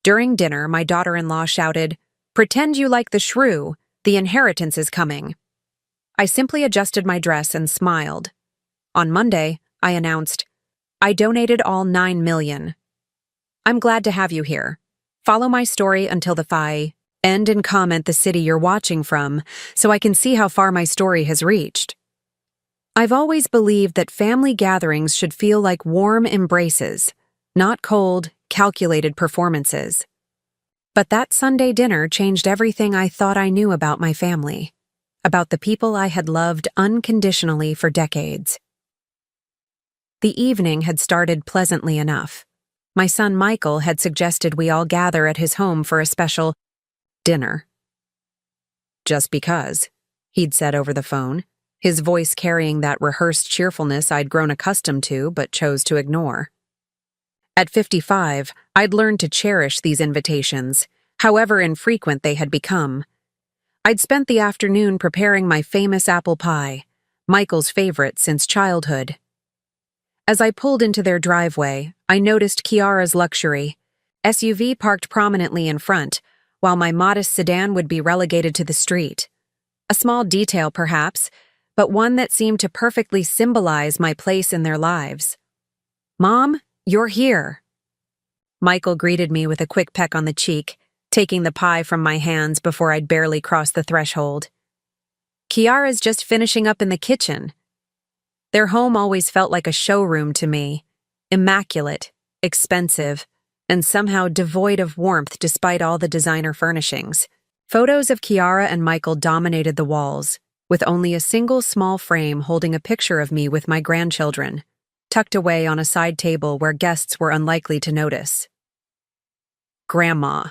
During dinner, my daughter-in-law shouted, "Pretend you like the shrew, the inheritance is coming." I simply adjusted my dress and smiled. On Monday, I announced, "I donated all 9 million. I'm glad to have you here. Follow my story until the end and comment the city you're watching from so I can see how far my story has reached." I've always believed that family gatherings should feel like warm embraces, not cold, calculated performances. But that Sunday dinner changed everything I thought I knew about my family, about the people I had loved unconditionally for decades. The evening had started pleasantly enough. My son Michael had suggested we all gather at his home for a special dinner. "Just because," he'd said over the phone, his voice carrying that rehearsed cheerfulness I'd grown accustomed to but chose to ignore. At 55, I'd learned to cherish these invitations, however infrequent they had become. I'd spent the afternoon preparing my famous apple pie, Michael's favorite since childhood. As I pulled into their driveway, I noticed Kiara's luxury SUV parked prominently in front, while my modest sedan would be relegated to the street. A small detail, perhaps, but one that seemed to perfectly symbolize my place in their lives. "Mom, you're here." Michael greeted me with a quick peck on the cheek, taking the pie from my hands before I'd barely crossed the threshold. "Kiara's just finishing up in the kitchen." Their home always felt like a showroom to me, immaculate, expensive, and somehow devoid of warmth despite all the designer furnishings. Photos of Kiara and Michael dominated the walls, with only a single small frame holding a picture of me with my grandchildren, tucked away on a side table where guests were unlikely to notice. Grandma.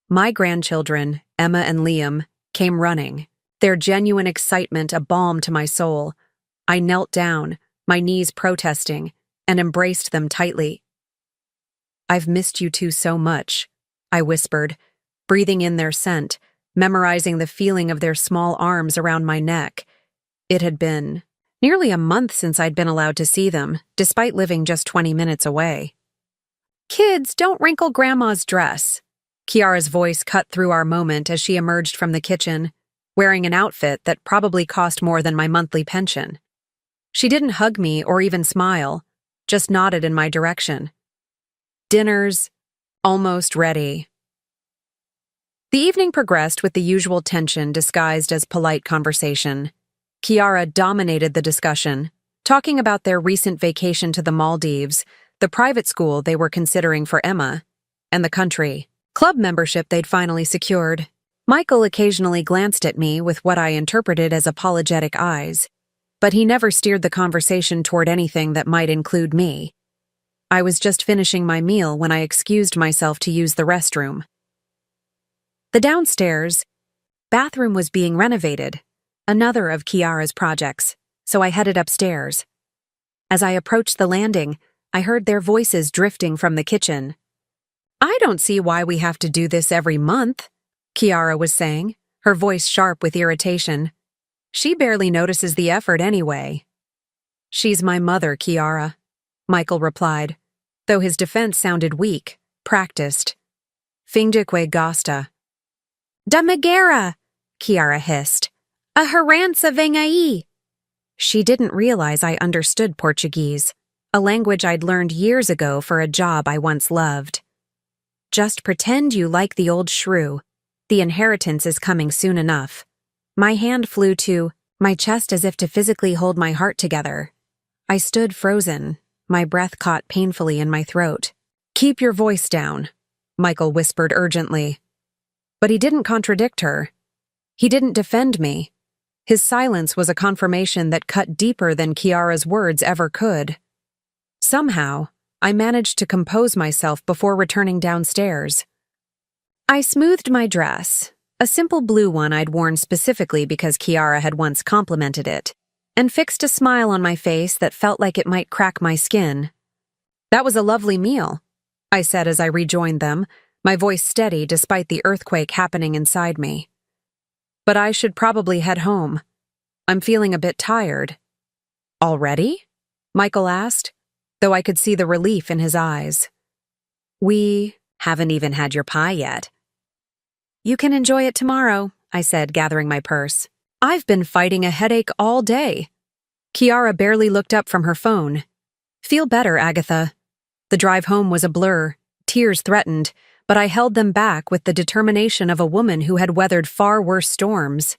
My grandchildren, Emma and Liam, came running, their genuine excitement a balm to my soul. I knelt down, my knees protesting, and embraced them tightly. "I've missed you two so much," I whispered, breathing in their scent, memorizing the feeling of their small arms around my neck. It had been nearly a month since I'd been allowed to see them, despite living just 20 minutes away. "Kids, don't wrinkle Grandma's dress." Kiara's voice cut through our moment as she emerged from the kitchen, wearing an outfit that probably cost more than my monthly pension. She didn't hug me or even smile, just nodded in my direction. "Dinner's almost ready." The evening progressed with the usual tension disguised as polite conversation. Kiara dominated the discussion, talking about their recent vacation to the Maldives, the private school they were considering for Emma, and the country club membership they'd finally secured. Michael occasionally glanced at me with what I interpreted as apologetic eyes, but he never steered the conversation toward anything that might include me. I was just finishing my meal when I excused myself to use the restroom. The downstairs bathroom was being renovated, another of Kiara's projects, so I headed upstairs. As I approached the landing, I heard their voices drifting from the kitchen. "I don't see why we have to do this every month," Kiara was saying, her voice sharp with irritation. "She barely notices the effort anyway." "She's my mother, Kiara," Michael replied, though his defense sounded weak, practiced. "Finge que gosta." "Da Megara," Kiara hissed. "A herança vem aí." She didn't realize I understood Portuguese, a language I'd learned years ago for a job I once loved. "Just pretend you like the old shrew. The inheritance is coming soon enough." My hand flew to my chest as if to physically hold my heart together. I stood frozen, my breath caught painfully in my throat. "Keep your voice down," Michael whispered urgently. But he didn't contradict her. He didn't defend me. His silence was a confirmation that cut deeper than Kiara's words ever could. Somehow, I managed to compose myself before returning downstairs. I smoothed my dress, a simple blue one I'd worn specifically because Kiara had once complimented it, and fixed a smile on my face that felt like it might crack my skin. "That was a lovely meal," I said as I rejoined them, my voice steady despite the earthquake happening inside me. "But I should probably head home. I'm feeling a bit tired." "Already?" Michael asked, though I could see the relief in his eyes. Haven't even had your pie yet. You can enjoy it tomorrow, I said, gathering my purse. I've been fighting a headache all day. Kiara barely looked up from her phone. Feel better, Agatha. The drive home was a blur. Tears threatened, but I held them back with the determination of a woman who had weathered far worse storms.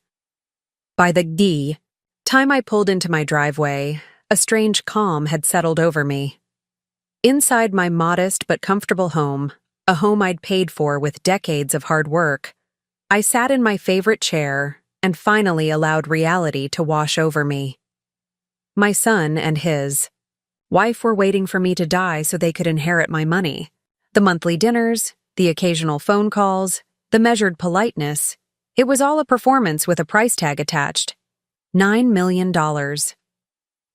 By the time I pulled into my driveway, a strange calm had settled over me. Inside my modest but comfortable home, a home I'd paid for with decades of hard work, I sat in my favorite chair and finally allowed reality to wash over me. My son and his wife were waiting for me to die so they could inherit my money. The monthly dinners, the occasional phone calls, the measured politeness, it was all a performance with a price tag attached. $9 million.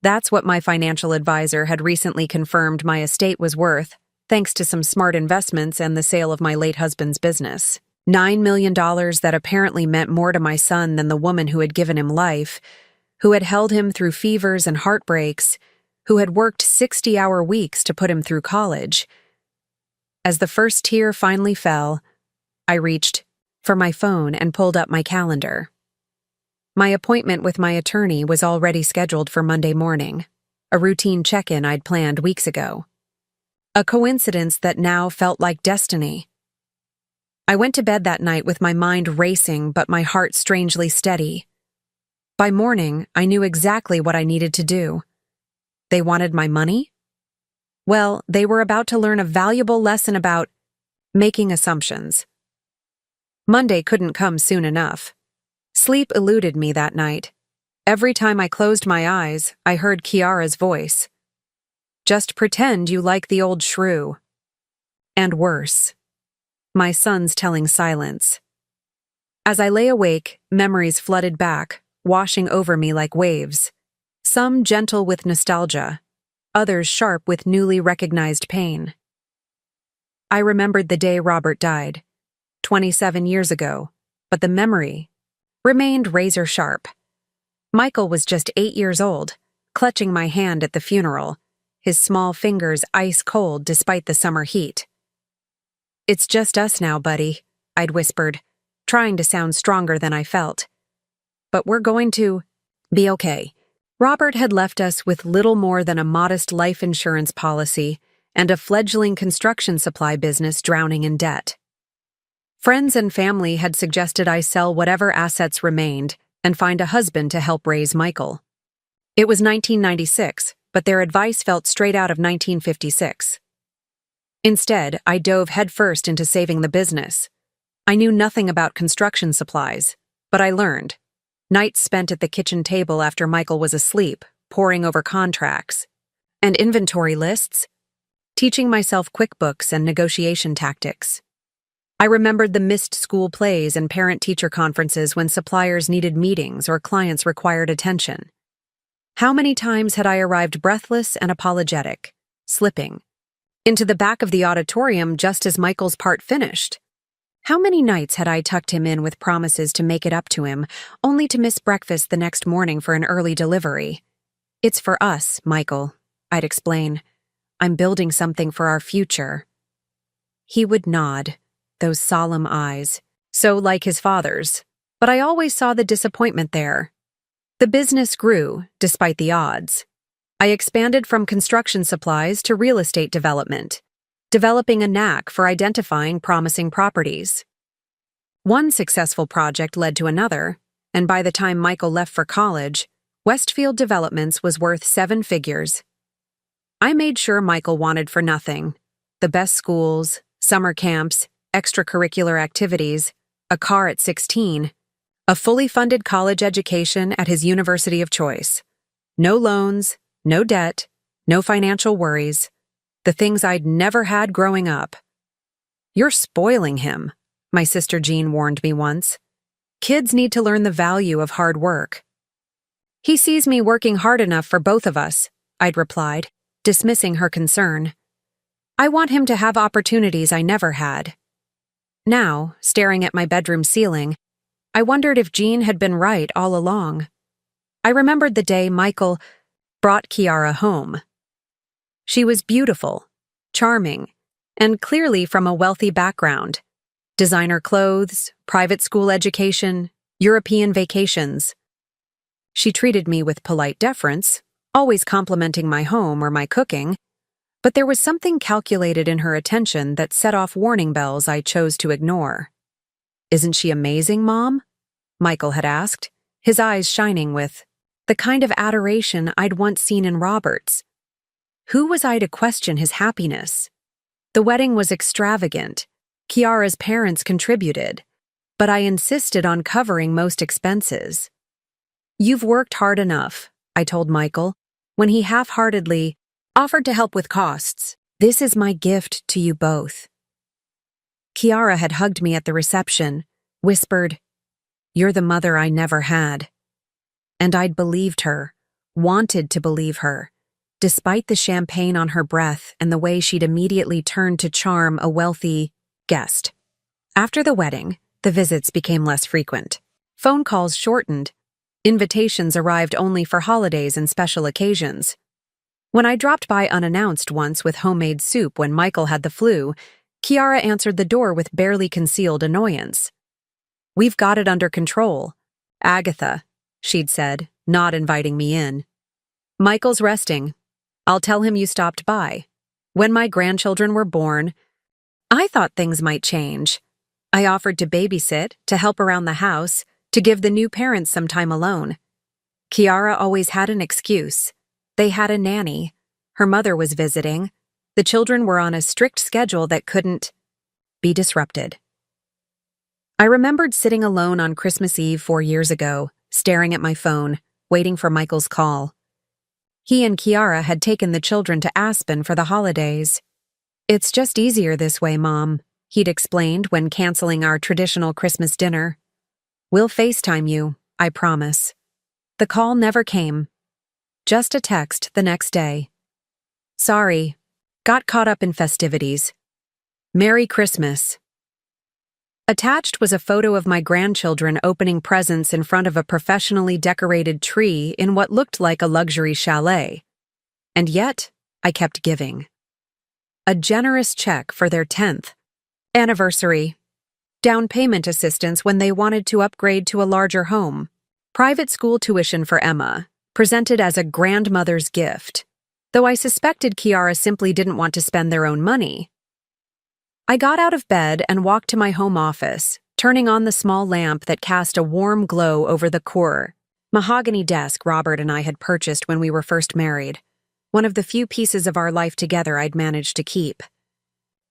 That's what my financial advisor had recently confirmed my estate was worth, thanks to some smart investments and the sale of my late husband's business. $9 million that apparently meant more to my son than the woman who had given him life, who had held him through fevers and heartbreaks, who had worked 60-hour weeks to put him through college. As the first tear finally fell, I reached for my phone and pulled up my calendar. My appointment with my attorney was already scheduled for Monday morning, a routine check-in I'd planned weeks ago. A coincidence that now felt like destiny. I went to bed that night with my mind racing but my heart strangely steady. By morning, I knew exactly what I needed to do. They wanted my money? Well, they were about to learn a valuable lesson about making assumptions. Monday couldn't come soon enough. Sleep eluded me that night. Every time I closed my eyes, I heard Kiara's voice. Just pretend you like the old SHREW. And worse. My son's telling silence. As I lay awake, memories flooded back, washing over me like waves. Some gentle with nostalgia, others sharp with newly recognized pain. I remembered the day Robert died, 27 years ago, but the memory remained razor sharp. Michael was just 8 years old, clutching my hand at the funeral, his small fingers ice cold despite the summer heat. It's just us now, buddy, I'd whispered, trying to sound stronger than I felt. But we're going to be okay. Robert had left us with little more than a modest life insurance policy and a fledgling construction supply business drowning in debt. Friends and family had suggested I sell whatever assets remained and find a husband to help raise Michael. It was 1996, but their advice felt straight out of 1956. Instead, I dove headfirst into saving the business. I knew nothing about construction supplies, but I learned. Nights spent at the kitchen table after Michael was asleep, poring over contracts and inventory lists, teaching myself QuickBooks and negotiation tactics. I remembered the missed school plays and parent-teacher conferences when suppliers needed meetings or clients required attention. How many times had I arrived breathless and apologetic, slipping into the back of the auditorium just as Michael's part finished? How many nights had I tucked him in with promises to make it up to him, only to miss breakfast the next morning for an early delivery? It's for us, Michael, I'd explain. I'm building something for our future. He would nod, those solemn eyes, so like his father's, but I always saw the disappointment there. The business grew, despite the odds. I expanded from construction supplies to real estate development, developing a knack for identifying promising properties. One successful project led to another, and by the time Michael left for college, Westfield Developments was worth 7 figures. I made sure Michael wanted for nothing: the best schools, summer camps, extracurricular activities, a car at 16, a fully funded college education at his university of choice. No loans, no debt, no financial worries. The things I'd never had growing up. You're spoiling him, my sister Jean warned me once. Kids need to learn the value of hard work. He sees me working hard enough for both of us, I'd replied, dismissing her concern. I want him to have opportunities I never had. Now, staring at my bedroom ceiling, I wondered if Jean had been right all along. I remembered the day Michael brought Kiara home. She was beautiful, charming, and clearly from a wealthy background. Designer clothes, private school education, European vacations. She treated me with polite deference, always complimenting my home or my cooking, but there was something calculated in her attention that set off warning bells I chose to ignore. "Isn't she amazing, Mom?" Michael had asked, his eyes shining with the kind of adoration I'd once seen in Robert's. Who was I to question his happiness? The wedding was extravagant. Kiara's parents contributed, but I insisted on covering most expenses. "You've worked hard enough," I told Michael, when he half-heartedly offered to help with costs. "This is my gift to you both." Kiara had hugged me at the reception, whispered, "You're the mother I never had." And I'd believed her, wanted to believe her, despite the champagne on her breath and the way she'd immediately turned to charm a wealthy guest. After the wedding, the visits became less frequent. Phone calls shortened. Invitations arrived only for holidays and special occasions. When I dropped by unannounced once with homemade soup when Michael had the flu, Kiara answered the door with barely concealed annoyance. "We've got it under control, Agatha," she'd said, not inviting me in. "Michael's resting. I'll tell him you stopped by. When my grandchildren were born, I thought things might change. I offered to babysit, to help around the house, to give the new parents some time alone. Kiara always had an excuse. They had a nanny. Her mother was visiting. The children were on a strict schedule that couldn't be disrupted." I remembered sitting alone on Christmas Eve 4 years ago, staring at my phone, waiting for Michael's call. He and Kiara had taken the children to Aspen for the holidays. "It's just easier this way, Mom," he'd explained when canceling our traditional Christmas dinner. "We'll FaceTime you, I promise." The call never came. Just a text the next day. "Sorry, got caught up in festivities. Merry Christmas." Attached was a photo of my grandchildren opening presents in front of a professionally decorated tree in what looked like a luxury chalet. And yet, I kept giving. A generous check for their 10th anniversary. Down payment assistance when they wanted to upgrade to a larger home. Private school tuition for Emma, presented as a grandmother's gift, though I suspected Kiara simply didn't want to spend their own money. I got out of bed and walked to my home office, turning on the small lamp that cast a warm glow over the mahogany desk Robert and I had purchased when we were first married, one of the few pieces of our life together I'd managed to keep.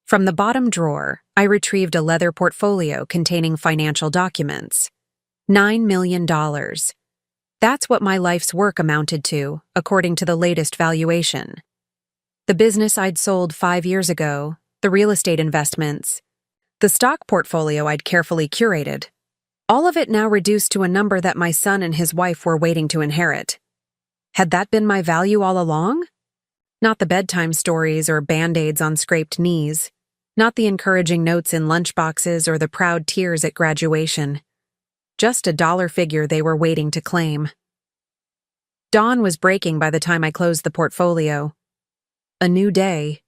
From the bottom drawer, I retrieved a leather portfolio containing financial documents. $9 million. That's what my life's work amounted to, according to the latest valuation. The business I'd sold 5 years ago, the real estate investments, the stock portfolio I'd carefully curated, all of it now reduced to a number that my son and his wife were waiting to inherit. Had that been my value all along? Not the bedtime stories or Band-Aids on scraped knees, not the encouraging notes in lunchboxes or the proud tears at graduation. Just a dollar figure they were waiting to claim. Dawn was breaking by the time I closed the portfolio. A new day.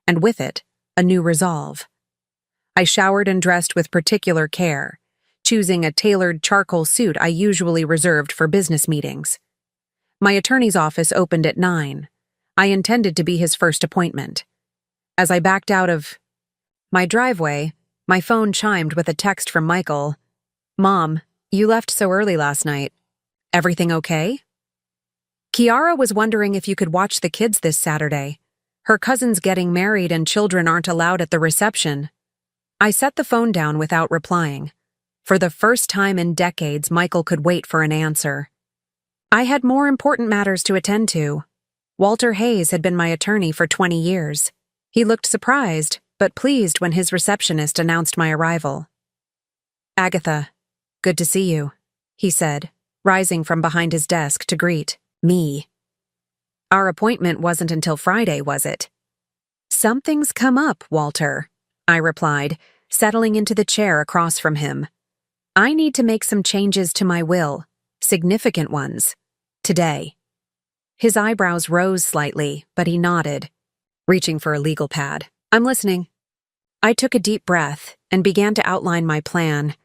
And with it, a new resolve. I showered and dressed with particular care, choosing a tailored charcoal suit I usually reserved for business meetings. My attorney's office opened at 9. I intended to be his first appointment. As I backed out of my driveway, my phone chimed with a text from Michael. "Mom, you left so early last night. Everything okay?" Kiara was wondering if you could watch the kids this Saturday. Her cousin's getting married and children aren't allowed at the reception. I set the phone down without replying. For the first time in decades, Michael could wait for an answer. I had more important matters to attend to. Walter Hayes had been my attorney for 20 years. He looked surprised, but pleased when his receptionist announced my arrival. "Agatha, good to see you," he said, rising from behind his desk to greet me. "Our appointment wasn't until Friday, was it?" "Something's come up, Walter," I replied, settling into the chair across from him. "I need to make some changes to my will, significant ones, today." His eyebrows rose slightly, but he nodded, reaching for a legal pad. I'm listening. I took a deep breath and began to outline my plan.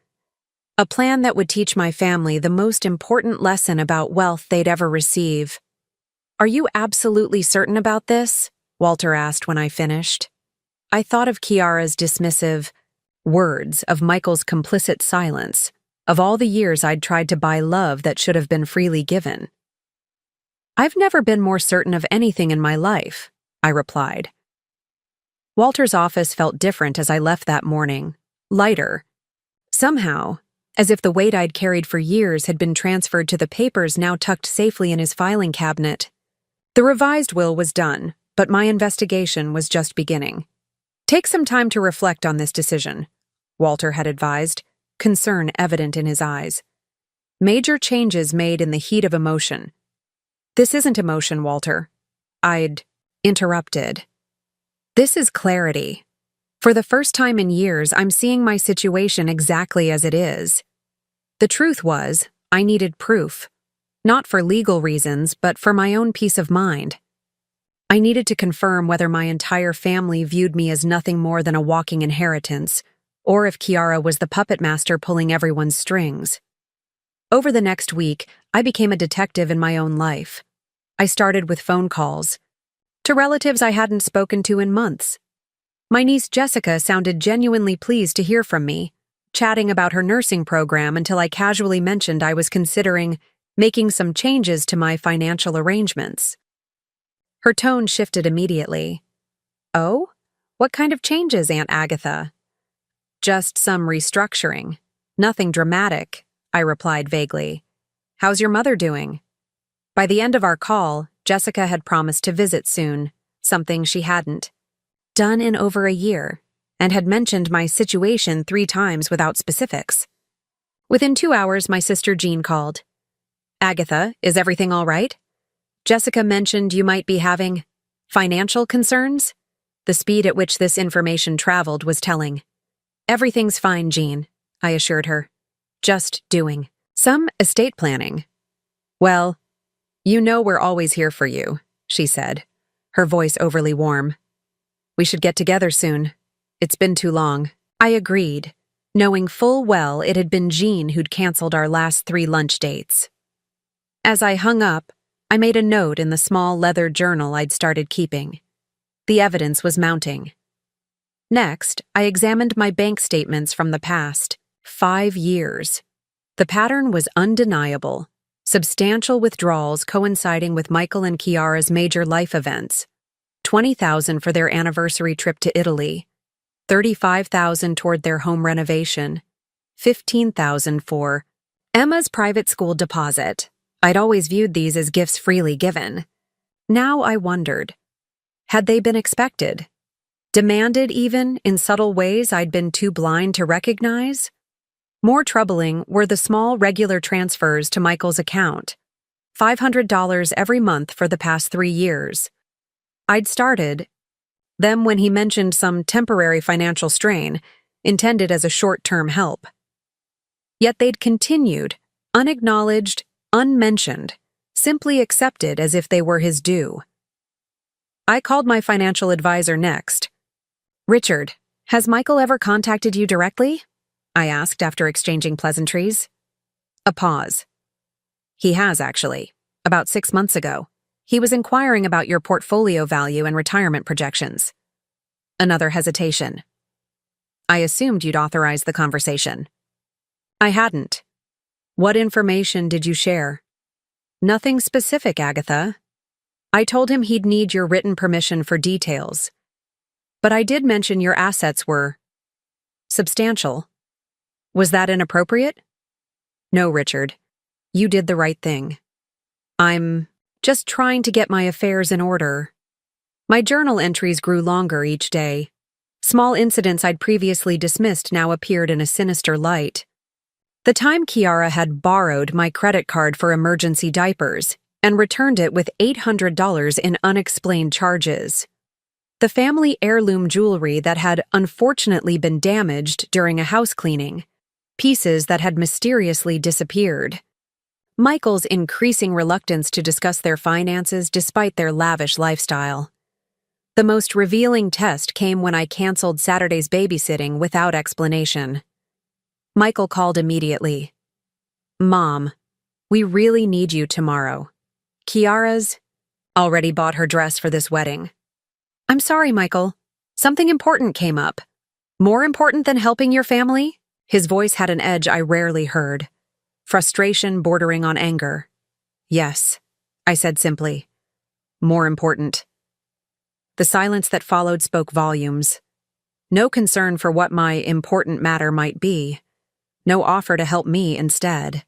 A plan that would teach my family the most important lesson about wealth they'd ever receive. Are you absolutely certain about this? Walter asked when I finished. I thought of Kiara's dismissive words, of Michael's complicit silence, of all the years I'd tried to buy love that should have been freely given. I've never been more certain of anything in my life, I replied. Walter's office felt different as I left that morning, lighter. Somehow, as if the weight I'd carried for years had been transferred to the papers now tucked safely in his filing cabinet. The revised will was done, but my investigation was just beginning. Take some time to reflect on this decision, Walter had advised, concern evident in his eyes. Major changes made in the heat of emotion. This isn't emotion, Walter. I'd interrupted. This is clarity. For the first time in years, I'm seeing my situation exactly as it is. The truth was, I needed proof. Not for legal reasons, but for my own peace of mind. I needed to confirm whether my entire family viewed me as nothing more than a walking inheritance, or if Kiara was the puppet master pulling everyone's strings. Over the next week, I became a detective in my own life. I started with phone calls to relatives I hadn't spoken to in months. My niece Jessica sounded genuinely pleased to hear from me, chatting about her nursing program until I casually mentioned I was considering making some changes to my financial arrangements. Her tone shifted immediately. Oh? What kind of changes, Aunt Agatha? Just some restructuring. Nothing dramatic, I replied vaguely. How's your mother doing? By the end of our call, Jessica had promised to visit soon, something she hadn't done in over a year, and had mentioned my situation 3 times without specifics. Within 2 hours, my sister Jean called. Agatha, is everything all right? Jessica mentioned you might be having financial concerns. The speed at which this information traveled was telling. Everything's fine, Jean, I assured her. Just doing some estate planning. Well, you know we're always here for you, she said, her voice overly warm. We should get together soon. It's been too long. I agreed, knowing full well it had been Jean who'd canceled our last 3 lunch dates. As I hung up, I made a note in the small leather journal I'd started keeping. The evidence was mounting. Next, I examined my bank statements from the past 5 years. The pattern was undeniable. Substantial withdrawals coinciding with Michael and Kiara's major life events. $20,000 for their anniversary trip to Italy. $35,000 toward their home renovation. $15,000 for Emma's private school deposit. I'd always viewed these as gifts freely given. Now I wondered, had they been expected? Demanded even in subtle ways I'd been too blind to recognize? More troubling were the small regular transfers to Michael's account, $500 every month for the past 3 years. I'd started them when he mentioned some temporary financial strain, intended as a short-term help. Yet they'd continued, unacknowledged, unmentioned, simply accepted as if they were his due. I called my financial advisor next. Richard, has Michael ever contacted you directly? I asked after exchanging pleasantries. A pause. He has, actually. About 6 months ago. He was inquiring about your portfolio value and retirement projections. Another hesitation. I assumed you'd authorize the conversation. I hadn't. What information did you share? Nothing specific, Agatha. I told him he'd need your written permission for details. But I did mention your assets were substantial. Was that inappropriate? No, Richard. You did the right thing. I'm just trying to get my affairs in order. My journal entries grew longer each day. Small incidents I'd previously dismissed now appeared in a sinister light. The time Kiara had borrowed my credit card for emergency diapers and returned it with $800 in unexplained charges. The family heirloom jewelry that had unfortunately been damaged during a house cleaning. Pieces that had mysteriously disappeared. Michael's increasing reluctance to discuss their finances despite their lavish lifestyle. The most revealing test came when I canceled Saturday's babysitting without explanation. Michael called immediately. "Mom, we really need you tomorrow. Kiara's already bought her dress for this wedding." "I'm sorry, Michael. Something important came up." "More important than helping your family?" His voice had an edge I rarely heard. Frustration bordering on anger. "Yes," I said simply. "More important." The silence that followed spoke volumes. No concern for what my important matter might be. No offer to help me instead.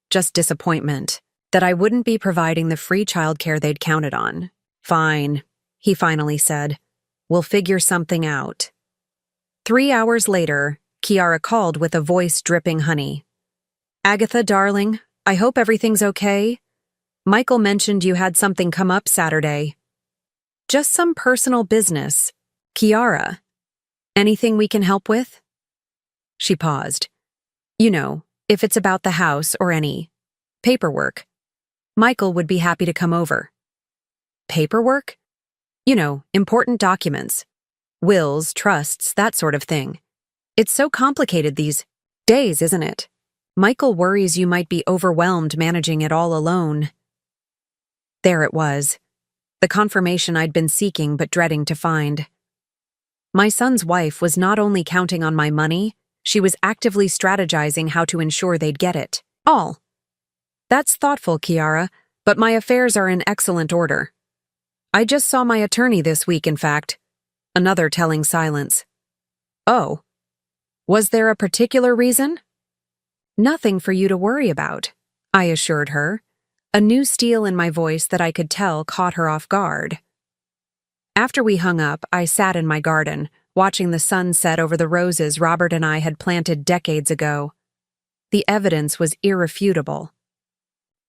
Just disappointment that I wouldn't be providing the free childcare they'd counted on. "Fine," he finally said. "We'll figure something out." 3 hours later, Kiara called with a voice dripping honey. "Agatha, darling, I hope everything's okay. Michael mentioned you had something come up Saturday." "Just some personal business. Kiara, anything we can help with?" She paused. "You know, if it's about the house or any paperwork, Michael would be happy to come over." "Paperwork?" "You know, important documents. Wills, trusts, that sort of thing. It's so complicated these days, isn't it? Michael worries you might be overwhelmed managing it all alone." There it was. The confirmation I'd been seeking but dreading to find. My son's wife was not only counting on my money, she was actively strategizing how to ensure they'd get it all. "That's thoughtful, Kiara, but my affairs are in excellent order. I just saw my attorney this week, in fact." Another telling silence. "Oh. Was there a particular reason?" "Nothing for you to worry about," I assured her. A new steel in my voice that I could tell caught her off guard. After we hung up, I sat in my garden, watching the sun set over the roses Robert and I had planted decades ago. The evidence was irrefutable.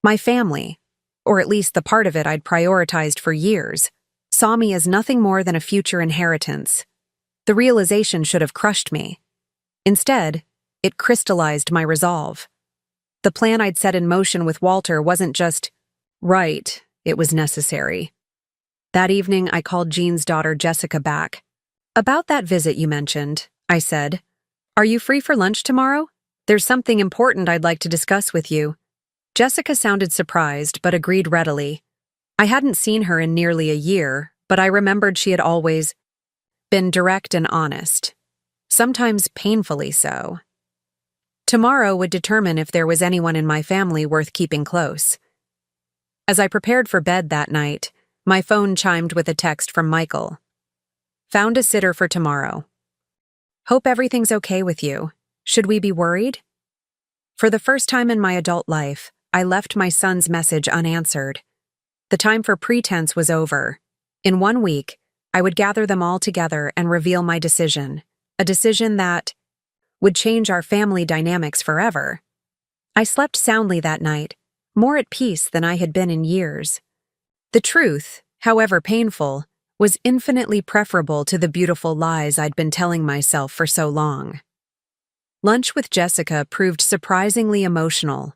My family, or at least the part of it I'd prioritized for years, saw me as nothing more than a future inheritance. The realization should have crushed me. Instead, it crystallized my resolve. The plan I'd set in motion with Walter wasn't just right, it was necessary. That evening, I called Jean's daughter Jessica back. "About that visit you mentioned," I said. "Are you free for lunch tomorrow? There's something important I'd like to discuss with you." Jessica sounded surprised, but agreed readily. I hadn't seen her in nearly a year, but I remembered she had always been direct and honest. Sometimes painfully so. Tomorrow would determine if there was anyone in my family worth keeping close. As I prepared for bed that night, my phone chimed with a text from Michael. "Found a sitter for tomorrow. Hope everything's okay with you. Should we be worried?" For the first time in my adult life, I left my son's message unanswered. The time for pretense was over. In 1 week, I would gather them all together and reveal my decision, a decision that would change our family dynamics forever. I slept soundly that night, more at peace than I had been in years. The truth, however painful, was infinitely preferable to the beautiful lies I'd been telling myself for so long. Lunch with Jessica proved surprisingly emotional.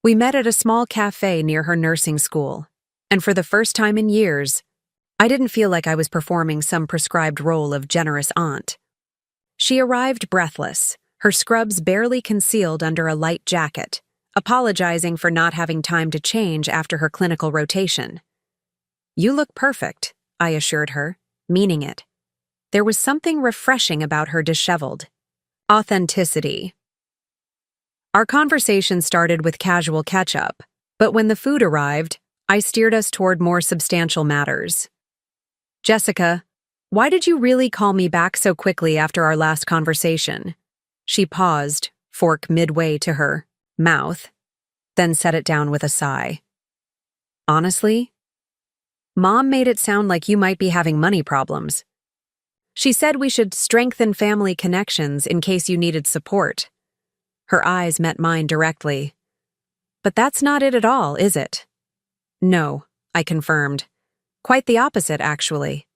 We met at a small cafe near her nursing school, and for the first time in years, I didn't feel like I was performing some prescribed role of generous aunt. She arrived breathless, her scrubs barely concealed under a light jacket, apologizing for not having time to change after her clinical rotation. "You look perfect," I assured her, meaning it. There was something refreshing about her disheveled authenticity. Our conversation started with casual catch-up, but when the food arrived, I steered us toward more substantial matters. "Jessica, why did you really call me back so quickly after our last conversation?" She paused, fork midway to her mouth, then set it down with a sigh. "Honestly, Mom made it sound like you might be having money problems. She said we should strengthen family connections in case you needed support." Her eyes met mine directly. "But that's not it at all, is it?" "No," I confirmed. "Quite the opposite, actually."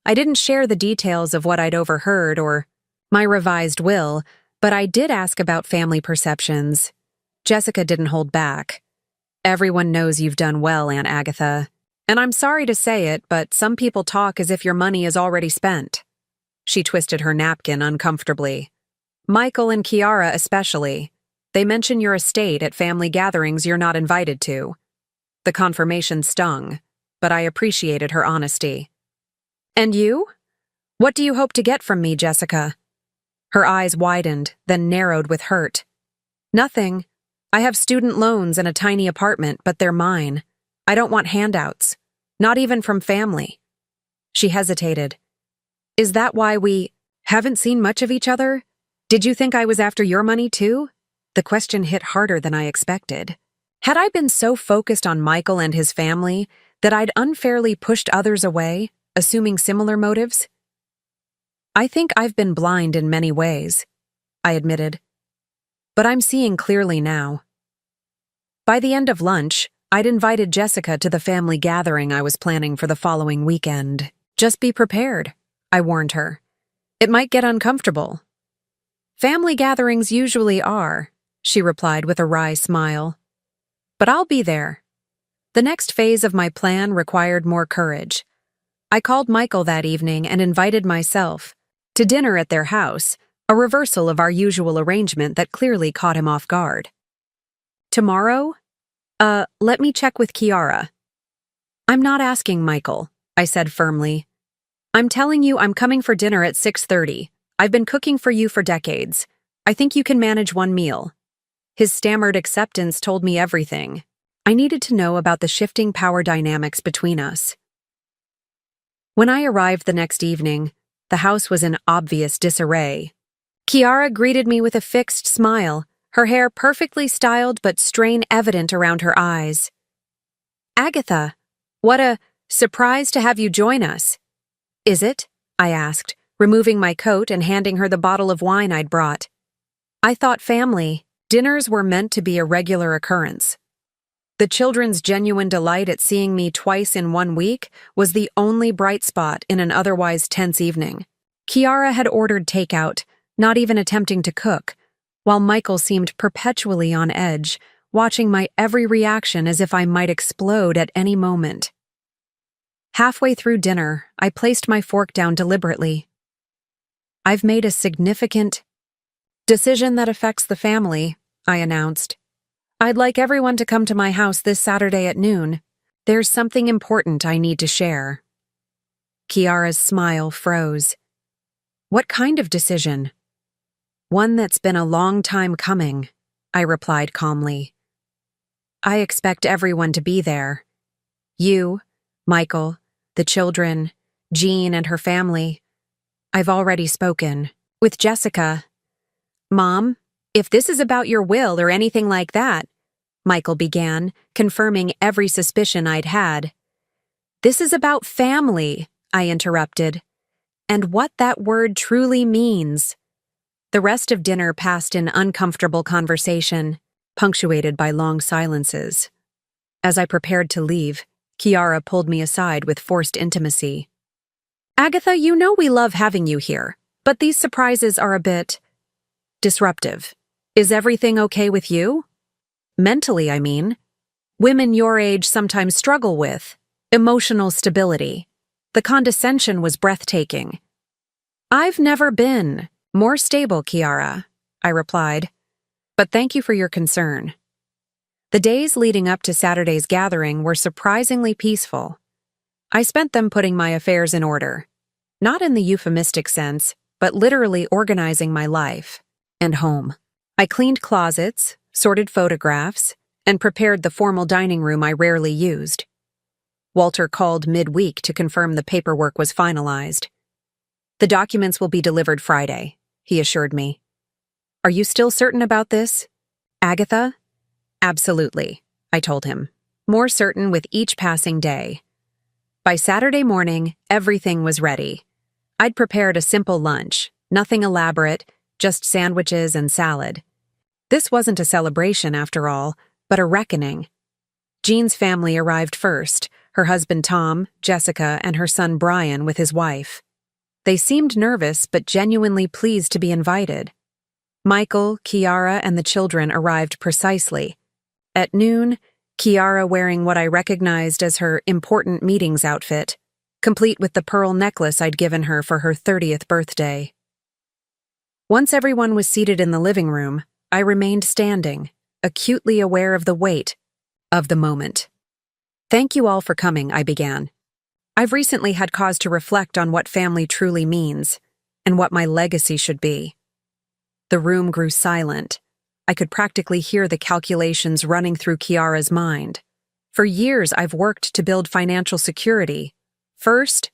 I didn't share the details of what I'd overheard or my revised will, but I did ask about family perceptions. Jessica didn't hold back. "Everyone knows you've done well, Aunt Agatha. And I'm sorry to say it, but some people talk as if your money is already spent. She twisted her napkin uncomfortably. Michael and Kiara especially. They mention your estate at family gatherings you're not invited to. The confirmation stung, but I appreciated her honesty. And you? What do you hope to get from me, Jessica? Her eyes widened, then narrowed with hurt. Nothing. I have student loans and a tiny apartment, but they're mine. I don't want handouts. Not even from family. She hesitated. Is that why we haven't seen much of each other? Did you think I was after your money too? The question hit harder than I expected. Had I been so focused on Michael and his family that I'd unfairly pushed others away, assuming similar motives? I think I've been blind in many ways, I admitted. But I'm seeing clearly now. By the end of lunch, I'd invited Jessica to the family gathering I was planning for the following weekend. Just be prepared, I warned her. It might get uncomfortable. Family gatherings usually are, she replied with a wry smile. But I'll be there. The next phase of my plan required more courage. I called Michael that evening and invited myself to dinner at their house, a reversal of our usual arrangement that clearly caught him off guard. Tomorrow? Let me check with Kiara. I'm not asking Michael, I said firmly. I'm telling you I'm coming for dinner at 6:30. I've been cooking for you for decades. I think you can manage one meal. His stammered acceptance told me everything. I needed to know about the shifting power dynamics between us. When I arrived the next evening, the house was in obvious disarray. Kiara greeted me with a fixed smile, her hair perfectly styled but strain evident around her eyes. Agatha, what a surprise to have you join us. Is it? I asked, removing my coat and handing her the bottle of wine I'd brought. I thought family dinners were meant to be a regular occurrence. The children's genuine delight at seeing me twice in 1 week was the only bright spot in an otherwise tense evening. Kiara had ordered takeout, not even attempting to cook, while Michael seemed perpetually on edge, watching my every reaction as if I might explode at any moment. Halfway through dinner, I placed my fork down deliberately. I've made a significant decision that affects the family, I announced. I'd like everyone to come to my house this Saturday at noon. There's something important I need to share. Kiara's smile froze. What kind of decision? One that's been a long time coming, I replied calmly. I expect everyone to be there. You, Michael, the children, Jean and her family. I've already spoken with Jessica. Mom, if this is about your will or anything like that, Michael began, confirming every suspicion I'd had. This is about family, I interrupted, and what that word truly means. The rest of dinner passed in uncomfortable conversation, punctuated by long silences. As I prepared to leave, Kiara pulled me aside with forced intimacy. Agatha, you know we love having you here, but these surprises are a bit disruptive. Is everything okay with you? Mentally, I mean. Women your age sometimes struggle with emotional stability. The condescension was breathtaking. I've never been more stable, Kiara, I replied. But thank you for your concern. The days leading up to Saturday's gathering were surprisingly peaceful. I spent them putting my affairs in order. Not in the euphemistic sense, but literally organizing my life and home. I cleaned closets, sorted photographs, and prepared the formal dining room I rarely used. Walter called mid-week to confirm the paperwork was finalized. The documents will be delivered Friday, he assured me. Are you still certain about this, Agatha? Absolutely, I told him, more certain with each passing day. By Saturday morning, everything was ready. I'd prepared a simple lunch, nothing elaborate, just sandwiches and salad. This wasn't a celebration, after all, but a reckoning. Jean's family arrived first, her husband Tom, Jessica, and her son Brian with his wife. They seemed nervous but genuinely pleased to be invited. Michael, Kiara, and the children arrived precisely. At noon, Kiara wearing what I recognized as her important meetings outfit, complete with the pearl necklace I'd given her for her 30th birthday. Once everyone was seated in the living room, I remained standing, acutely aware of the weight of the moment. "Thank you all for coming," I began. "I've recently had cause to reflect on what family truly means and what my legacy should be." The room grew silent. I could practically hear the calculations running through Kiara's mind. For years, I've worked to build financial security. First,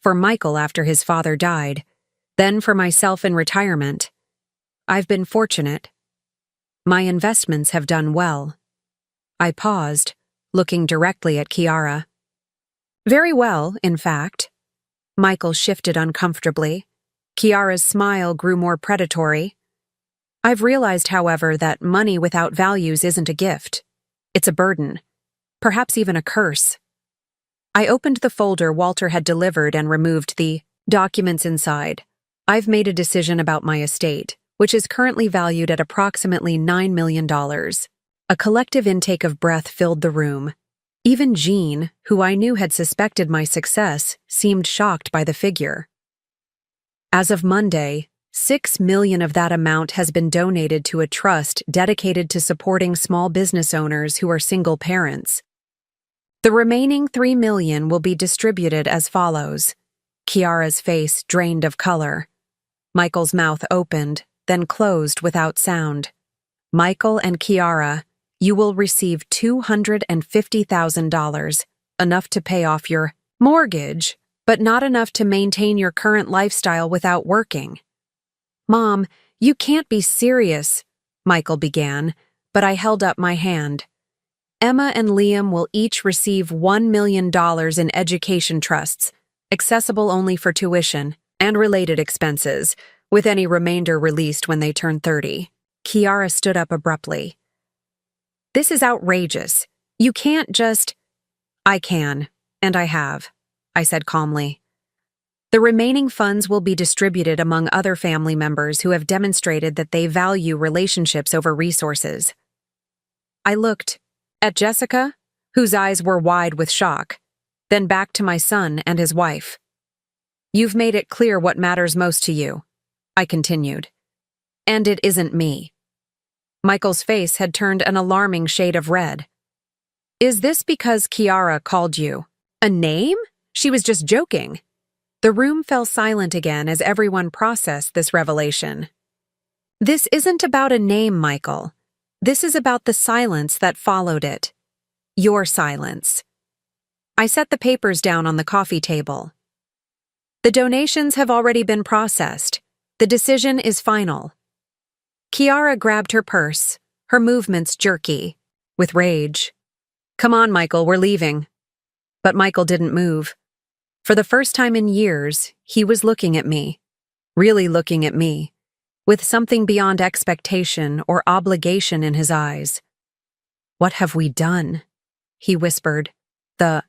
for Michael after his father died, then for myself in retirement. I've been fortunate. My investments have done well. I paused, looking directly at Kiara. "Very well, in fact." Michael shifted uncomfortably. Kiara's smile grew more predatory. "I've realized, however, that money without values isn't a gift. It's a burden, perhaps even a curse." I opened the folder Walter had delivered and removed the documents inside. "I've made a decision about my estate, which is currently valued at approximately $9 million. A collective intake of breath filled the room. Even Jean, who I knew had suspected my success, seemed shocked by the figure. As of Monday, $6 million of that amount has been donated to a trust dedicated to supporting small business owners who are single parents. The remaining $3 million will be distributed as follows." Kiara's face drained of color. Michael's mouth opened, then closed without sound. "Michael and Kiara, you will receive $250,000, enough to pay off your mortgage, but not enough to maintain your current lifestyle without working." "Mom, you can't be serious," Michael began, but I held up my hand. "Emma and Liam will each receive $1 million in education trusts, accessible only for tuition and related expenses, with any remainder released when they turn 30. Kiara stood up abruptly. "This is outrageous. You can't just—" "I can, and I have," I said calmly. "The remaining funds will be distributed among other family members who have demonstrated that they value relationships over resources." I looked at Jessica, whose eyes were wide with shock, then back to my son and his wife. "You've made it clear what matters most to you," I continued. "And it isn't me." Michael's face had turned an alarming shade of red. "Is this because Kiara called you a name? She was just joking." The room fell silent again as everyone processed this revelation. "This isn't about a name, Michael. This is about the silence that followed it. Your silence." I set the papers down on the coffee table. "The donations have already been processed. The decision is final." Kiara grabbed her purse, her movements jerky, with rage. "Come on, Michael, we're leaving." But Michael didn't move. For the first time in years, he was looking at me, really looking at me, with something beyond expectation or obligation in his eyes. "What have we done?" he whispered. The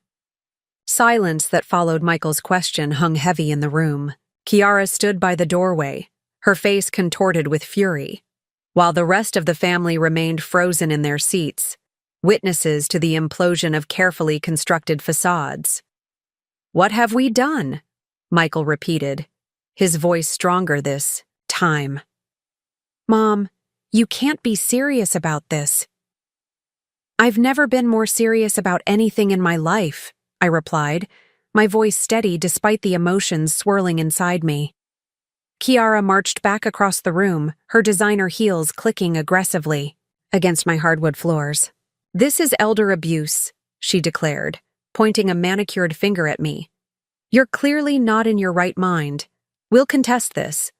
silence that followed Michael's question hung heavy in the room. Kiara stood by the doorway, her face contorted with fury, while the rest of the family remained frozen in their seats, witnesses to the implosion of carefully constructed facades. "What have we done?" Michael repeated, his voice stronger this time. "Mom, you can't be serious about this." "I've never been more serious about anything in my life," I replied, my voice steady despite the emotions swirling inside me. Kiara marched back across the room, her designer heels clicking aggressively against my hardwood floors. "This is elder abuse," she declared, pointing a manicured finger at me. "You're clearly not in your right mind. We'll contest this."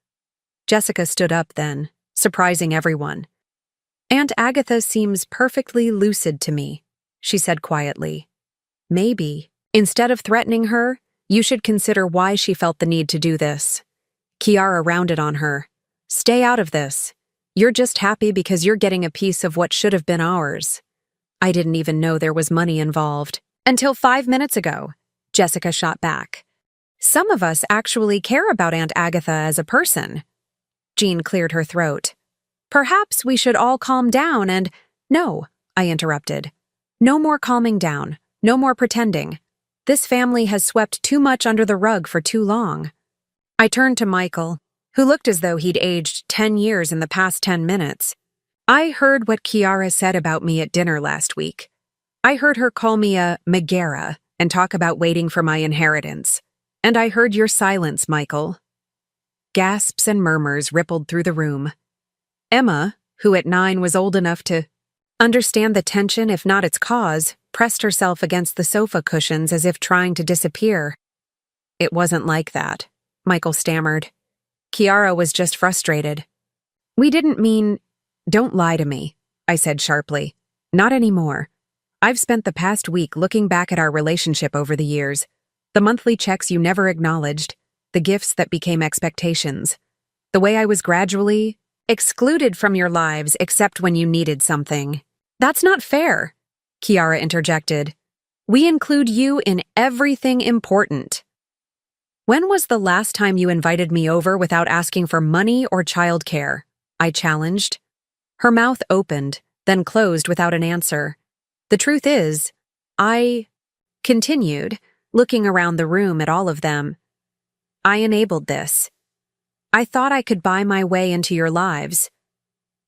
Jessica stood up then, surprising everyone. "Aunt Agatha seems perfectly lucid to me," she said quietly. "Maybe, instead of threatening her, you should consider why she felt the need to do this." Kiara rounded on her. "Stay out of this. You're just happy because you're getting a piece of what should have been ours." "I didn't even know there was money involved. Until 5 minutes ago," Jessica shot back. "Some of us actually care about Aunt Agatha as a person." Jean cleared her throat. "Perhaps we should all calm down and—" "No," I interrupted. No more calming down. No more pretending. This family has swept too much under the rug for too long. I turned to Michael, who looked as though he'd aged 10 years in the past 10 minutes. I heard what Kiara said about me at dinner last week. I heard her call me a Megara and talk about waiting for my inheritance. And I heard your silence, Michael. Gasps and murmurs rippled through the room. Emma, who at 9 was old enough to understand the tension, if not its cause, pressed herself against the sofa cushions as if trying to disappear. It wasn't like that, Michael stammered. Kiara was just frustrated. We didn't mean... Don't lie to me, I said sharply. Not anymore. I've spent the past week looking back at our relationship over the years. The monthly checks you never acknowledged, the gifts that became expectations. The way I was gradually excluded from your lives except when you needed something. That's not fair, Kiara interjected. We include you in everything important. When was the last time you invited me over without asking for money or childcare? I challenged. Her mouth opened, then closed without an answer. The truth is, I continued, looking around the room at all of them. I enabled this. I thought I could buy my way into your lives.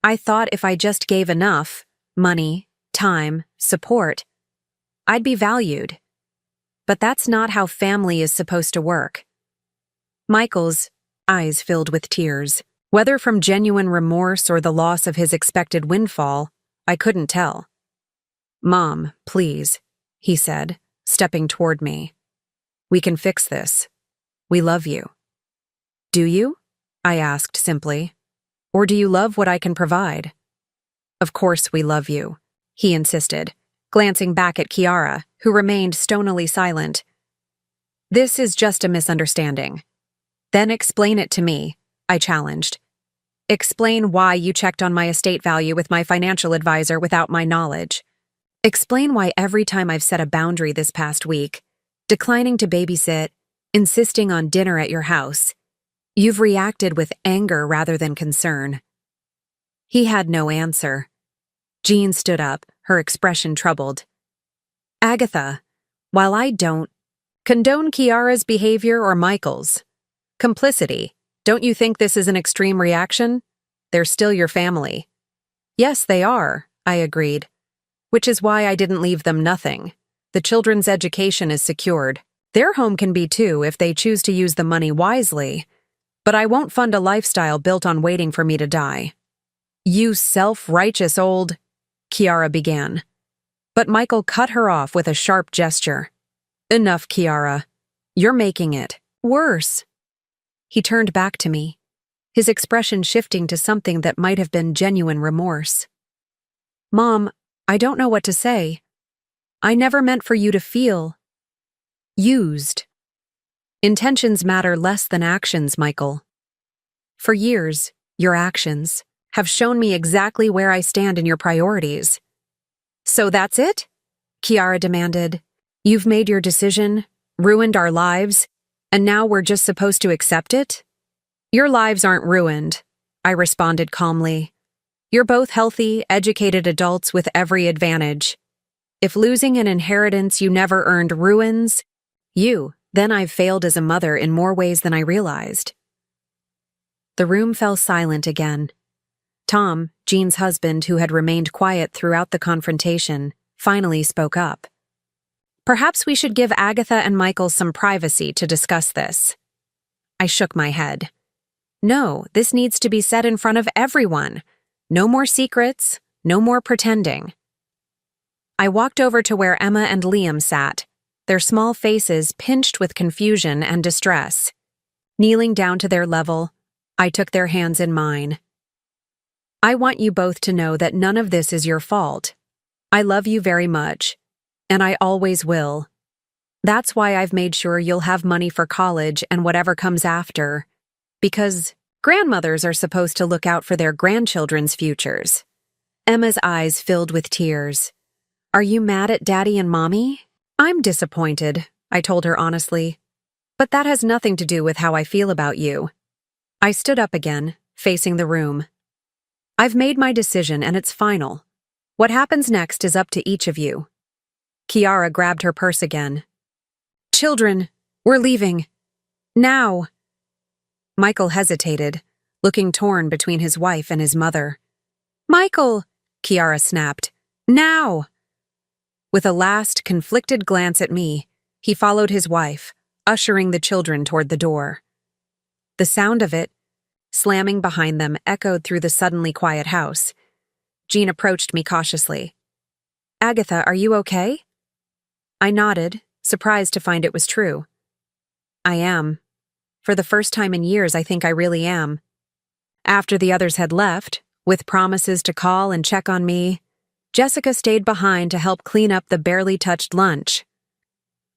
I thought if I just gave enough, money, time, support, I'd be valued. But that's not how family is supposed to work. Michael's eyes filled with tears. Whether from genuine remorse or the loss of his expected windfall, I couldn't tell. Mom, please, he said, stepping toward me. We can fix this. We love you. Do you? I asked simply. Or do you love what I can provide? Of course we love you, he insisted, glancing back at Kiara, who remained stonily silent. This is just a misunderstanding. Then explain it to me, I challenged. Explain why you checked on my estate value with my financial advisor without my knowledge. Explain why every time I've set a boundary this past week, declining to babysit, insisting on dinner at your house, you've reacted with anger rather than concern. He had no answer. Jean stood up, her expression troubled. Agatha, while I don't condone Kiara's behavior or Michael's complicity, don't you think this is an extreme reaction? They're still your family. Yes, they are, I agreed. Which is why I didn't leave them nothing. The children's education is secured. Their home can be too if they choose to use the money wisely. But I won't fund a lifestyle built on waiting for me to die. You self-righteous old... Kiara began. But Michael cut her off with a sharp gesture. Enough, Kiara. You're making it worse. He turned back to me, his expression shifting to something that might have been genuine remorse. Mom, I don't know what to say. I never meant for you to feel used. Intentions matter less than actions, Michael. For years, your actions have shown me exactly where I stand in your priorities. So that's it? Kiara demanded. You've made your decision, ruined our lives, and now we're just supposed to accept it? Your lives aren't ruined, I responded calmly. You're both healthy, educated adults with every advantage. If losing an inheritance you never earned ruins you, then I've failed as a mother in more ways than I realized. The room fell silent again. Tom, Jean's husband, who had remained quiet throughout the confrontation, finally spoke up. Perhaps we should give Agatha and Michael some privacy to discuss this. I shook my head. No, this needs to be said in front of everyone. No more secrets, no more pretending. I walked over to where Emma and Liam sat, their small faces pinched with confusion and distress. Kneeling down to their level, I took their hands in mine. I want you both to know that none of this is your fault. I love you very much, and I always will. That's why I've made sure you'll have money for college and whatever comes after, because grandmothers are supposed to look out for their grandchildren's futures. Emma's eyes filled with tears. Are you mad at Daddy and Mommy? I'm disappointed, I told her honestly. But that has nothing to do with how I feel about you. I stood up again, facing the room. I've made my decision and it's final. What happens next is up to each of you. Kiara grabbed her purse again. Children, we're leaving. Now. Michael hesitated, looking torn between his wife and his mother. Michael, Kiara snapped. Now! With a last, conflicted glance at me, he followed his wife, ushering the children toward the door. The sound of it, slamming behind them, echoed through the suddenly quiet house. Jean approached me cautiously. Agatha, are you okay? I nodded, surprised to find it was true. I am. For the first time in years, I think I really am. After the others had left, with promises to call and check on me, Jessica stayed behind to help clean up the barely touched lunch.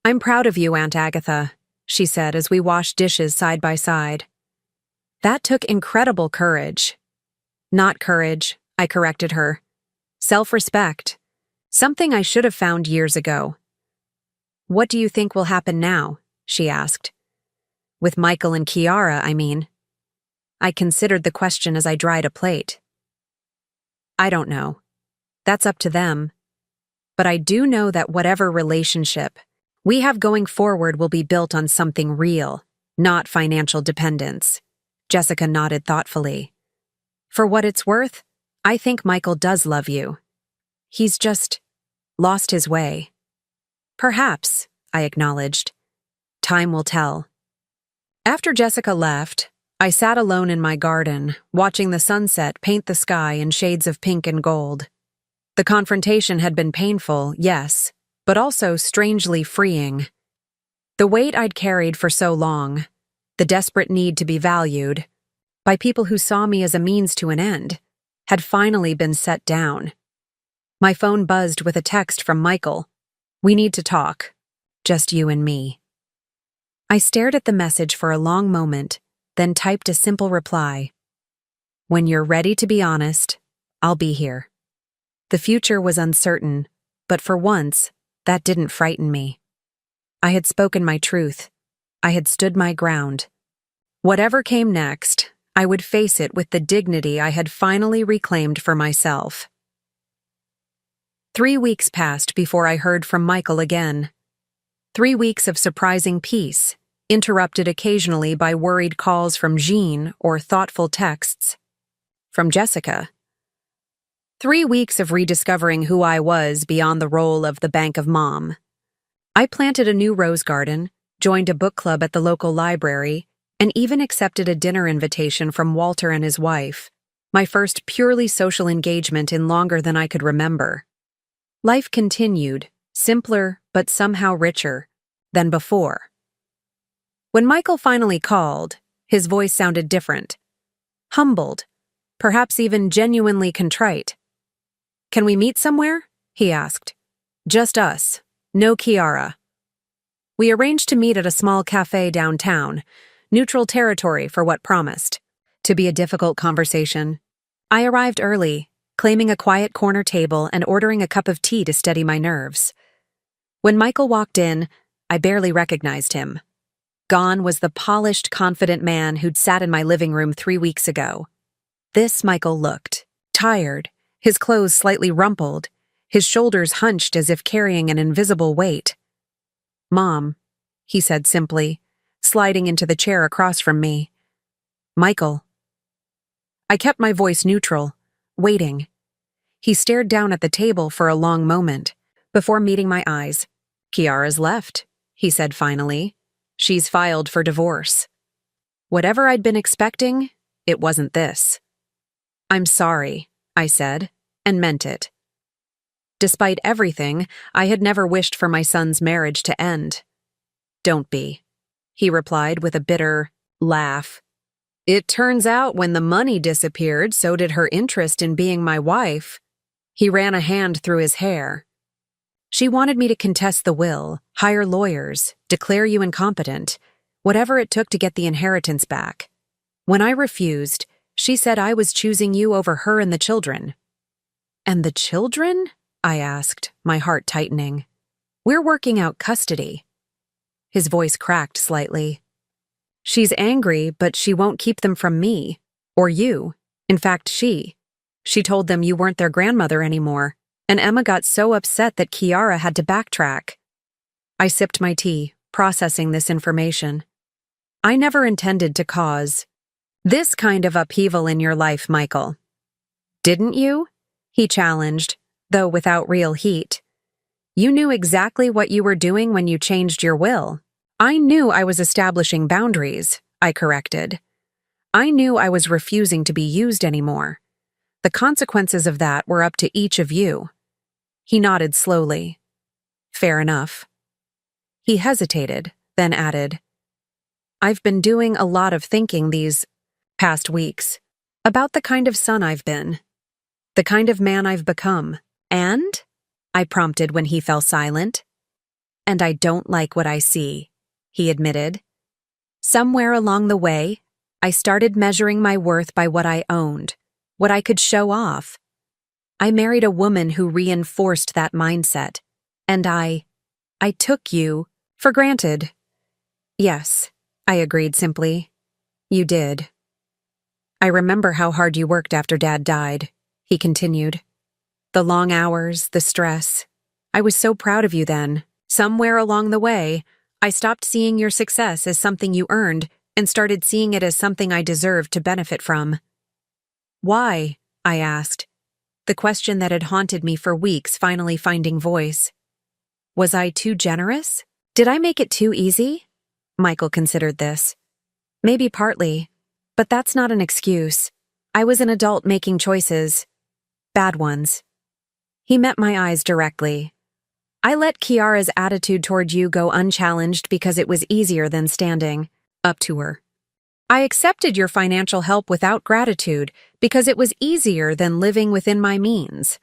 I'm proud of you, Aunt Agatha, she said as we washed dishes side by side. That took incredible courage. Not courage, I corrected her. Self-respect. Something I should have found years ago. What do you think will happen now? She asked. With Michael and Kiara, I mean. I considered the question as I dried a plate. I don't know. That's up to them. But I do know that whatever relationship we have going forward will be built on something real, not financial dependence. Jessica nodded thoughtfully. For what it's worth, I think Michael does love you. He's just lost his way. Perhaps, I acknowledged. Time will tell. After Jessica left, I sat alone in my garden, watching the sunset paint the sky in shades of pink and gold. The confrontation had been painful, yes, but also strangely freeing. The weight I'd carried for so long, the desperate need to be valued, by people who saw me as a means to an end, had finally been set down. My phone buzzed with a text from Michael. We need to talk. Just you and me. I stared at the message for a long moment, then typed a simple reply. When you're ready to be honest, I'll be here. The future was uncertain, but for once, that didn't frighten me. I had spoken my truth. I had stood my ground. Whatever came next, I would face it with the dignity I had finally reclaimed for myself. 3 weeks passed before I heard from Michael again. 3 weeks of surprising peace, interrupted occasionally by worried calls from Jean or thoughtful texts from Jessica. 3 weeks of rediscovering who I was beyond the role of the bank of mom. I planted a new rose garden, joined a book club at the local library, and even accepted a dinner invitation from Walter and his wife, my first purely social engagement in longer than I could remember. Life continued, simpler but somehow richer than before. When Michael finally called, his voice sounded different. Humbled, perhaps even genuinely contrite. Can we meet somewhere? He asked. Just us. No Kiara. We arranged to meet at a small cafe downtown, neutral territory for what promised to be a difficult conversation. I arrived early, claiming a quiet corner table and ordering a cup of tea to steady my nerves. When Michael walked in, I barely recognized him. Gone was the polished, confident man who'd sat in my living room 3 weeks ago. This Michael looked tired, his clothes slightly rumpled, his shoulders hunched as if carrying an invisible weight. Mom, he said simply, sliding into the chair across from me. Michael. I kept my voice neutral, waiting. He stared down at the table for a long moment, before meeting my eyes. Kiara's left, he said finally. She's filed for divorce. Whatever I'd been expecting, it wasn't this. I'm sorry, I said, and meant it. Despite everything, I had never wished for my son's marriage to end. Don't be, he replied with a bitter laugh. It turns out when the money disappeared, so did her interest in being my wife. He ran a hand through his hair. She wanted me to contest the will, hire lawyers, declare you incompetent, whatever it took to get the inheritance back. When I refused, she said I was choosing you over her and the children. And the children? I asked, my heart tightening. We're working out custody. His voice cracked slightly. She's angry, but she won't keep them from me, or you. In fact, she told them you weren't their grandmother anymore, and Emma got so upset that Kiara had to backtrack. I sipped my tea, processing this information. I never intended to cause this kind of upheaval in your life, Michael. Didn't you? He challenged, though without real heat. You knew exactly what you were doing when you changed your will. I knew I was establishing boundaries, I corrected. I knew I was refusing to be used anymore. The consequences of that were up to each of you. He nodded slowly. Fair enough. He hesitated, then added, I've been doing a lot of thinking these past weeks about the kind of son I've been, the kind of man I've become. And? I prompted when he fell silent. And I don't like what I see, he admitted. Somewhere along the way, I started measuring my worth by what I owned, what I could show off. I married a woman who reinforced that mindset, and I took you for granted. Yes, I agreed simply. You did. I remember how hard you worked after Dad died, he continued. The long hours, the stress. I was so proud of you then. Somewhere along the way, I stopped seeing your success as something you earned and started seeing it as something I deserved to benefit from. Why? I asked, the question that had haunted me for weeks finally finding voice. Was I too generous? Did I make it too easy? Michael considered this. Maybe partly, but that's not an excuse. I was an adult making choices. Bad ones. He met my eyes directly. I let Kiara's attitude toward you go unchallenged because it was easier than standing up to her. I accepted your financial help without gratitude because it was easier than living within my means.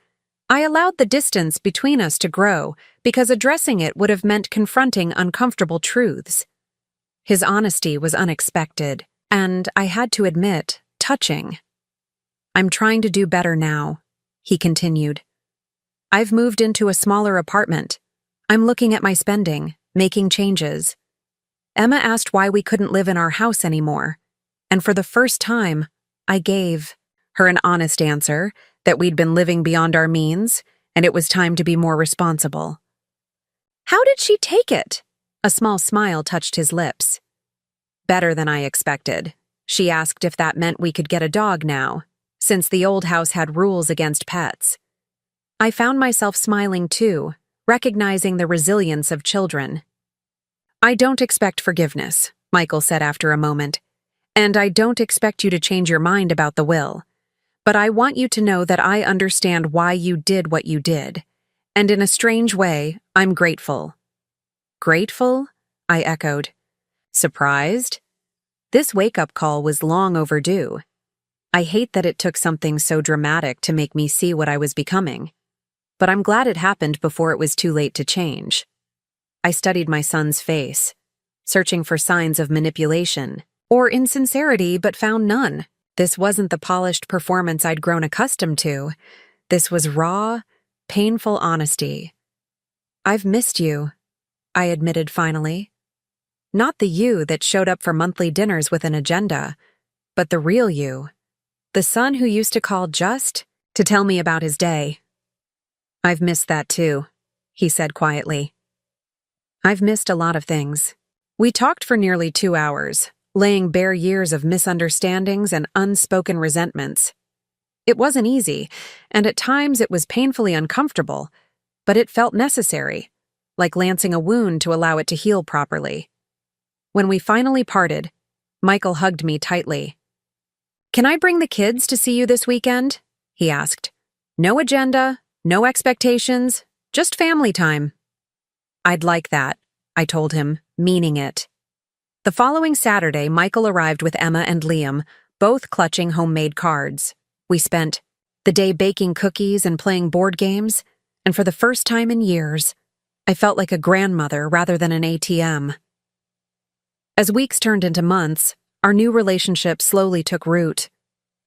I allowed the distance between us to grow because addressing it would have meant confronting uncomfortable truths. His honesty was unexpected, and I had to admit, touching. I'm trying to do better now, he continued. I've moved into a smaller apartment. I'm looking at my spending, making changes. Emma asked why we couldn't live in our house anymore, and for the first time, I gave her an honest answer that we'd been living beyond our means, and it was time to be more responsible. How did she take it? A small smile touched his lips. Better than I expected. She asked if that meant we could get a dog now, since the old house had rules against pets. I found myself smiling too, recognizing the resilience of children. I don't expect forgiveness, Michael said after a moment, and I don't expect you to change your mind about the will. But I want you to know that I understand why you did what you did, and in a strange way, I'm grateful. Grateful? I echoed. Surprised? This wake-up call was long overdue. I hate that it took something so dramatic to make me see what I was becoming. But I'm glad it happened before it was too late to change. I studied my son's face, searching for signs of manipulation or insincerity, but found none. This wasn't the polished performance I'd grown accustomed to. This was raw, painful honesty. I've missed you, I admitted finally. Not the you that showed up for monthly dinners with an agenda, but the real you. The son who used to call just to tell me about his day. I've missed that too, he said quietly. I've missed a lot of things. We talked for nearly 2 hours, laying bare years of misunderstandings and unspoken resentments. It wasn't easy, and at times it was painfully uncomfortable, but it felt necessary, like lancing a wound to allow it to heal properly. When we finally parted, Michael hugged me tightly. Can I bring the kids to see you this weekend? He asked. No agenda, no expectations, just family time. I'd like that, I told him, meaning it. The following Saturday, Michael arrived with Emma and Liam, both clutching homemade cards. We spent the day baking cookies and playing board games, and for the first time in years, I felt like a grandmother rather than an ATM. As weeks turned into months, our new relationship slowly took root.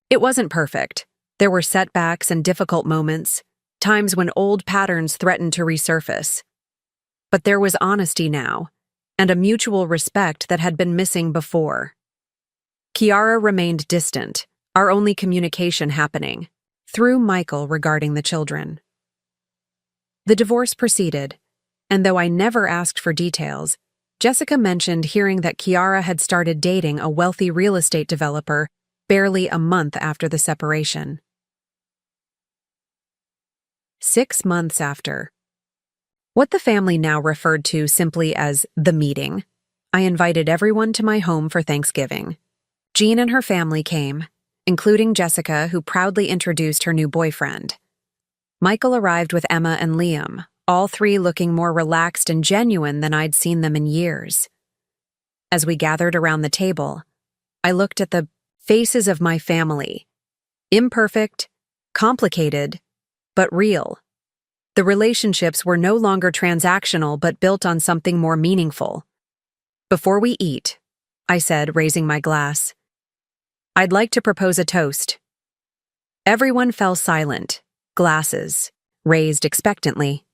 It wasn't perfect. There were setbacks and difficult moments, times when old patterns threatened to resurface. But there was honesty now, and a mutual respect that had been missing before. Kiara remained distant, our only communication happening through Michael regarding the children. The divorce proceeded, and though I never asked for details, Jessica mentioned hearing that Kiara had started dating a wealthy real estate developer barely a month after the separation. 6 months after. What the family now referred to simply as the meeting, I invited everyone to my home for Thanksgiving. Jean and her family came, including Jessica, who proudly introduced her new boyfriend. Michael arrived with Emma and Liam, all three looking more relaxed and genuine than I'd seen them in years. As we gathered around the table, I looked at the faces of my family. Imperfect, complicated, but real. The relationships were no longer transactional but built on something more meaningful. Before we eat, I said, raising my glass, I'd like to propose a toast. Everyone fell silent, glasses raised expectantly.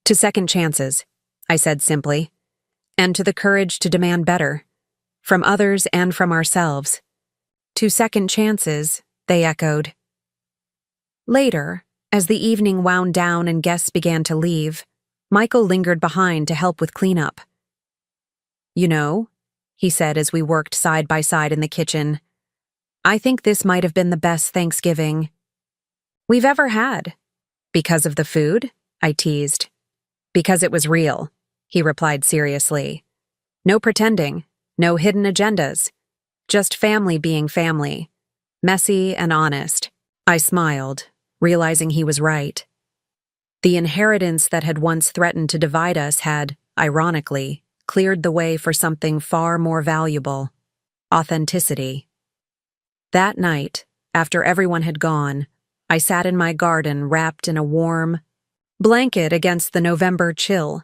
To second chances, I said simply, and to the courage to demand better, from others and from ourselves. To second chances, they echoed. Later, as the evening wound down and guests began to leave, Michael lingered behind to help with cleanup. You know, he said as we worked side by side in the kitchen, I think this might have been the best Thanksgiving we've ever had. Because of the food? I teased. Because it was real, he replied seriously. No pretending, no hidden agendas. Just family being family. Messy and honest. I smiled, realizing he was right. The inheritance that had once threatened to divide us had, ironically, cleared the way for something far more valuable: authenticity. That night, after everyone had gone, I sat in my garden wrapped in a warm blanket against the November chill.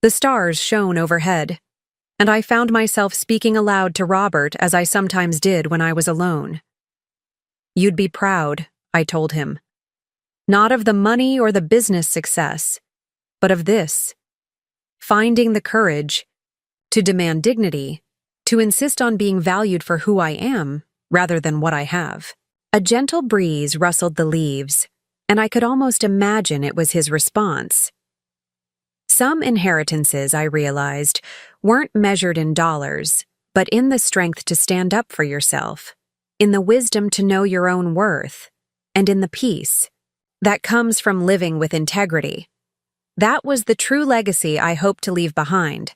The stars shone overhead, and I found myself speaking aloud to Robert as I sometimes did when I was alone. You'd be proud, I told him. Not of the money or the business success, but of this. Finding the courage to demand dignity, to insist on being valued for who I am rather than what I have. A gentle breeze rustled the leaves, and I could almost imagine it was his response. Some inheritances, I realized, weren't measured in dollars, but in the strength to stand up for yourself, in the wisdom to know your own worth, and in the peace that comes from living with integrity. That was the true legacy I hoped to leave behind.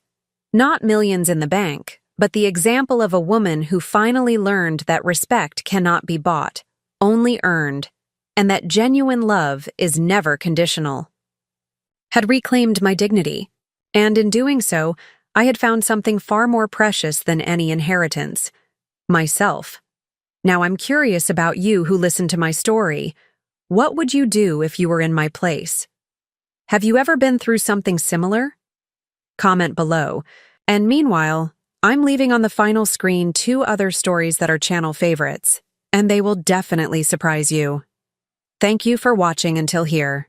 Not millions in the bank, but the example of a woman who finally learned that respect cannot be bought, only earned, and that genuine love is never conditional. Had reclaimed my dignity, and in doing so, I had found something far more precious than any inheritance: myself. Now I'm curious about you who listen to my story. What would you do if you were in my place? Have you ever been through something similar? Comment below. And meanwhile, I'm leaving on the final screen 2 other stories that are channel favorites, and they will definitely surprise you. Thank you for watching until here.